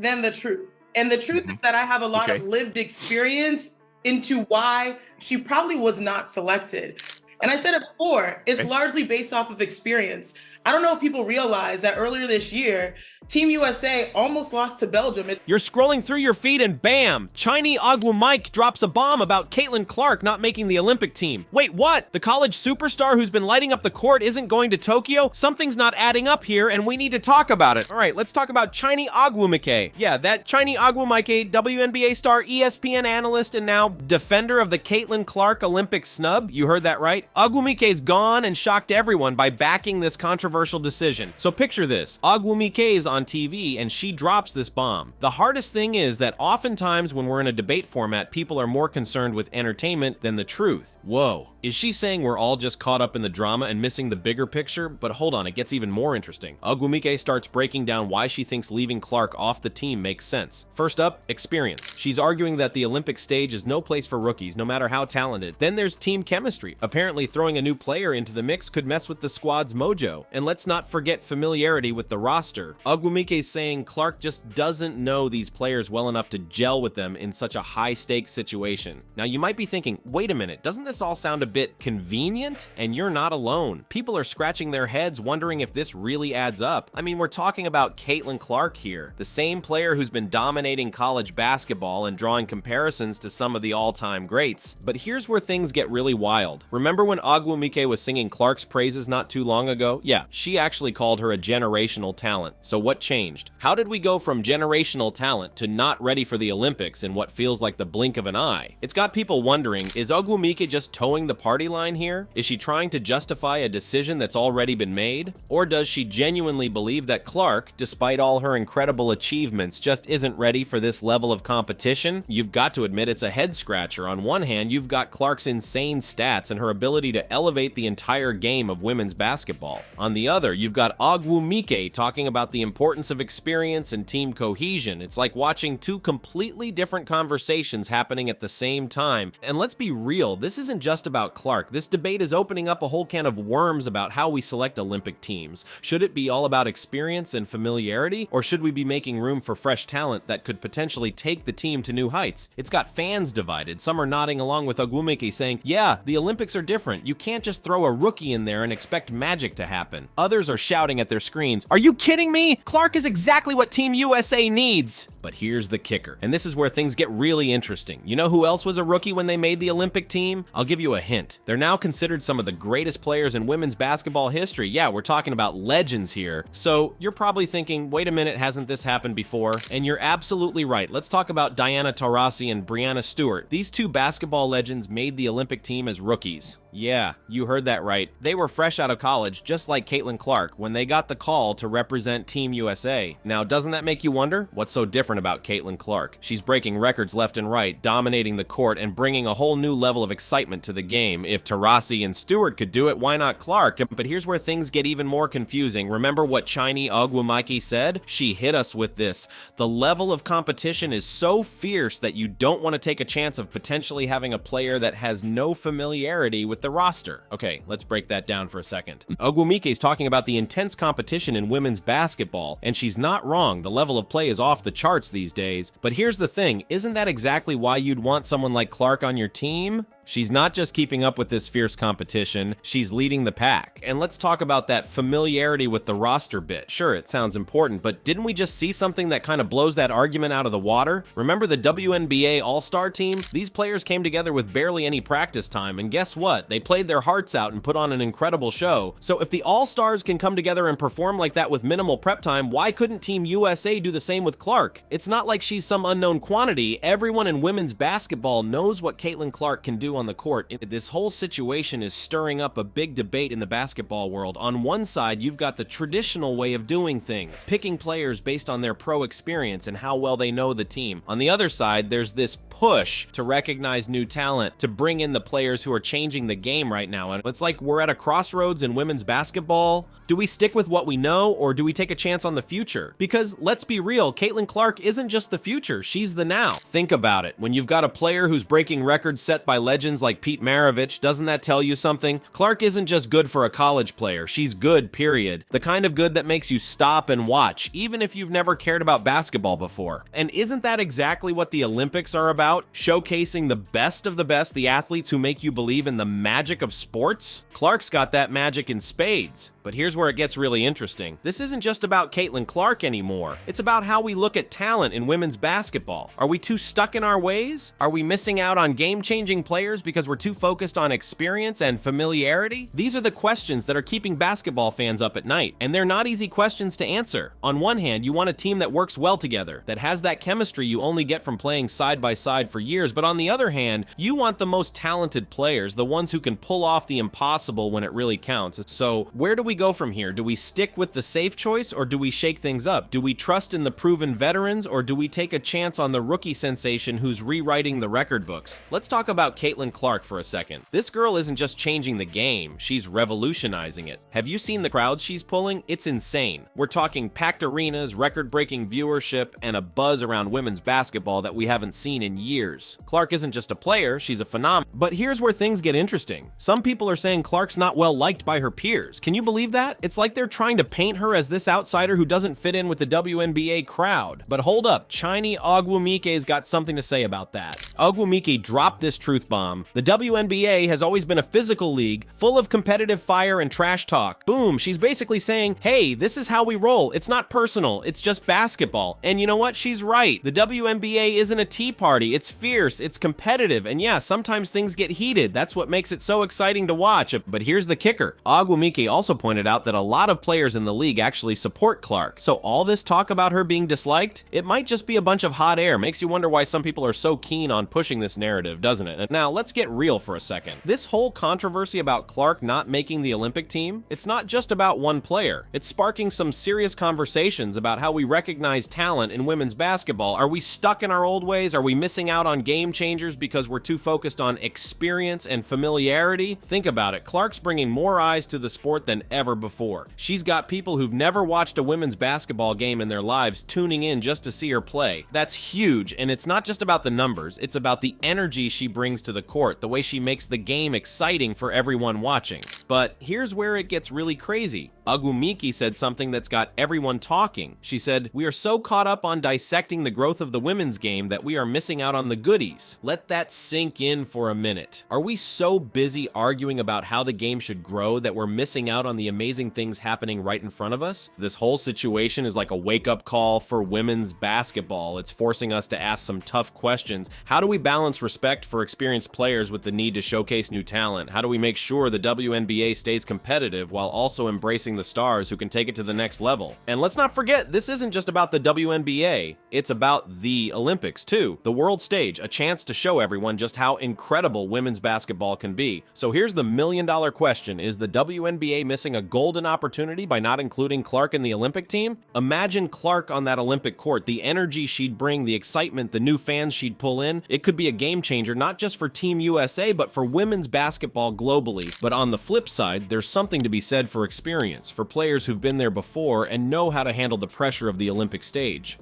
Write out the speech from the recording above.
than the truth. And the truth is that I have a lot of lived experience into why she probably was not selected. And I said it before, it's largely based off of experience. I don't know if people realize that earlier this year, Team USA almost lost to Belgium. You're scrolling through your feed and bam! Chiney Ogwumike drops a bomb about Caitlin Clark not making the Olympic team. Wait, what? The college superstar who's been lighting up the court isn't going to Tokyo? Something's not adding up here and we need to talk about it. All right, let's talk about Chiney Ogwumike. Yeah, that Chiney Ogwumike, WNBA star, ESPN analyst, and now defender of the Caitlin Clark Olympic snub. You heard that right. Ogwumike's gone and shocked everyone by backing this controversial decision. So picture this. Ogwumike's on TV and she drops this bomb. The hardest thing is that oftentimes when we're in a debate format, people are more concerned with entertainment than the truth. Whoa. Is she saying we're all just caught up in the drama and missing the bigger picture? But hold on, it gets even more interesting. Ogwumike starts breaking down why she thinks leaving Clark off the team makes sense. First up, experience. She's arguing that the Olympic stage is no place for rookies, no matter how talented. Then there's team chemistry. Apparently throwing a new player into the mix could mess with the squad's mojo. And let's not forget familiarity with the roster. Ogwumike's saying Clark just doesn't know these players well enough to gel with them in such a high-stakes situation. Now you might be thinking, wait a minute, doesn't this all sound a bit convenient? And you're not alone. People are scratching their heads wondering if this really adds up. I mean, we're talking about Caitlin Clark here, the same player who's been dominating college basketball and drawing comparisons to some of the all-time greats. But here's where things get really wild. Remember when Ogwumike was singing Clark's praises not too long ago? Yeah, she actually called her a generational talent. So what changed? How did we go from generational talent to not ready for the Olympics in what feels like the blink of an eye? It's got people wondering, is Ogwumike just towing the party line here? Is she trying to justify a decision that's already been made? Or does she genuinely believe that Clark, despite all her incredible achievements, just isn't ready for this level of competition? You've got to admit it's a head scratcher. On one hand, you've got Clark's insane stats and her ability to elevate the entire game of women's basketball. On the other, you've got Ogwumike talking about the importance of experience and team cohesion. It's like watching two completely different conversations happening at the same time. And let's be real, this isn't just about Clark. This debate is opening up a whole can of worms about how we select Olympic teams. Should it be all about experience and familiarity, or should we be making room for fresh talent that could potentially take the team to new heights? It's got fans divided. Some are nodding along with Ogwumike saying, yeah, the Olympics are different. You can't just throw a rookie in there and expect magic to happen. Others are shouting at their screens, are you kidding me? Clark is exactly what Team USA needs. But here's the kicker, and this is where things get really interesting. You know who else was a rookie when they made the Olympic team? I'll give you a hint. They're now considered some of the greatest players in women's basketball history. Yeah, we're talking about legends here. So you're probably thinking, wait a minute, hasn't this happened before? And you're absolutely right. Let's talk about Diana Taurasi and Breanna Stewart. These two basketball legends made the Olympic team as rookies. Yeah, you heard that right. They were fresh out of college, just like Caitlin Clark, when they got the call to represent Team USA. Now, doesn't that make you wonder? What's so different about Caitlin Clark? She's breaking records left and right, dominating the court, and bringing a whole new level of excitement to the game. If Taurasi and Stewart could do it, why not Clark? But here's where things get even more confusing. Remember what Chiney Ogwumike said? She hit us with this. The level of competition is so fierce that you don't want to take a chance of potentially having a player that has no familiarity with the roster. Okay, let's break that down for a second. Ogwumike is talking about the intense competition in women's basketball, and she's not wrong. The level of play is off the charts these days. But here's the thing, isn't that exactly why you'd want someone like Clark on your team? She's not just keeping up with this fierce competition, she's leading the pack. And let's talk about that familiarity with the roster bit. Sure, it sounds important, but didn't we just see something that kind of blows that argument out of the water? Remember the WNBA All-Star team? These players came together with barely any practice time, and guess what? They played their hearts out and put on an incredible show. So if the All-Stars can come together and perform like that with minimal prep time, why couldn't Team USA do the same with Clark? It's not like she's some unknown quantity. Everyone in women's basketball knows what Caitlin Clark can do on the court. This whole situation is stirring up a big debate in the basketball world. On one side, you've got the traditional way of doing things, picking players based on their pro experience and how well they know the team. On the other side, there's this push to recognize new talent, to bring in the players who are changing the game right now. And it's like we're at a crossroads in women's basketball. Do we stick with what we know, or do we take a chance on the future? Because let's be real, Caitlin Clark isn't just the future, she's the now. Think about it. When you've got a player who's breaking records set by legends legends like Pete Maravich, doesn't that tell you something? Clark isn't just good for a college player, she's good, period. The kind of good that makes you stop and watch, even if you've never cared about basketball before. And isn't that exactly what the Olympics are about? Showcasing the best of the best, the athletes who make you believe in the magic of sports? Clark's got that magic in spades. But here's where it gets really interesting. This isn't just about Caitlin Clark anymore. It's about how we look at talent in women's basketball. Are we too stuck in our ways? Are we missing out on game-changing players because we're too focused on experience and familiarity? These are the questions that are keeping basketball fans up at night, and they're not easy questions to answer. On one hand, you want a team that works well together, that has that chemistry you only get from playing side by side for years, but on the other hand, you want the most talented players, the ones who can pull off the impossible when it really counts. So where do we go from here? Do we stick with the safe choice, or do we shake things up? Do we trust in the proven veterans, or do we take a chance on the rookie sensation who's rewriting the record books? Let's talk about Caitlin Clark for a second. This girl isn't just changing the game, she's revolutionizing it. Have you seen the crowds she's pulling? It's insane. We're talking packed arenas, record-breaking viewership, and a buzz around women's basketball that we haven't seen in years. Clark isn't just a player, she's a phenomenon. But here's where things get interesting. Some people are saying Clark's not well liked by her peers. Can you believe that? It's like they're trying to paint her as this outsider who doesn't fit in with the WNBA crowd. But hold up, Chiney Ogwumike's got something to say about that. Ogwumike dropped this truth bomb. The WNBA has always been a physical league, full of competitive fire and trash talk. Boom, she's basically saying, hey, this is how we roll. It's not personal, it's just basketball. And you know what? She's right. The WNBA isn't a tea party. It's fierce, it's competitive, and yeah, sometimes things get heated. That's what makes it so exciting to watch. But here's the kicker. Ogwumike also pointed out that a lot of players in the league actually support Clark. So all this talk about her being disliked, it might just be a bunch of hot air. Makes you wonder why some people are so keen on pushing this narrative, doesn't it? And now let's get real for a second. This whole controversy about Clark not making the Olympic team, it's not just about one player. It's sparking some serious conversations about how we recognize talent in women's basketball. Are we stuck in our old ways? Are we missing out on game changers because we're too focused on experience and familiarity? Think about it. Clark's bringing more eyes to the sport than ever before. She's got people who've never watched a women's basketball game in their lives tuning in just to see her play. That's huge, and it's not just about the numbers, it's about the energy she brings to the court, the way she makes the game exciting for everyone watching. But here's where it gets really crazy. Ogwumike said something that's got everyone talking. She said, "We are so caught up on dissecting the growth of the women's game that we are missing out on the goodies." Let that sink in for a minute. Are we so busy arguing about how the game should grow that we're missing out on the amazing things happening right in front of us? This whole situation is like a wake-up call for women's basketball. It's forcing us to ask some tough questions. How do we balance respect for experienced players with the need to showcase new talent? How do we make sure the WNBA stays competitive while also embracing the stars who can take it to the next level? And let's not forget, this isn't just about the WNBA, it's about the Olympics too. The world stage, a chance to show everyone just how incredible women's basketball can be. So here's the million-dollar question. Is the WNBA missing a golden opportunity by not including Clark in the Olympic team? Imagine Clark on that Olympic court, the energy she'd bring, the excitement, the new fans she'd pull in. It could be a game changer, not just for Team USA, but for women's basketball globally. But on the flip side, there's something to be said for experience, for players who've been there before and know how to handle the pressure of the Olympic stage.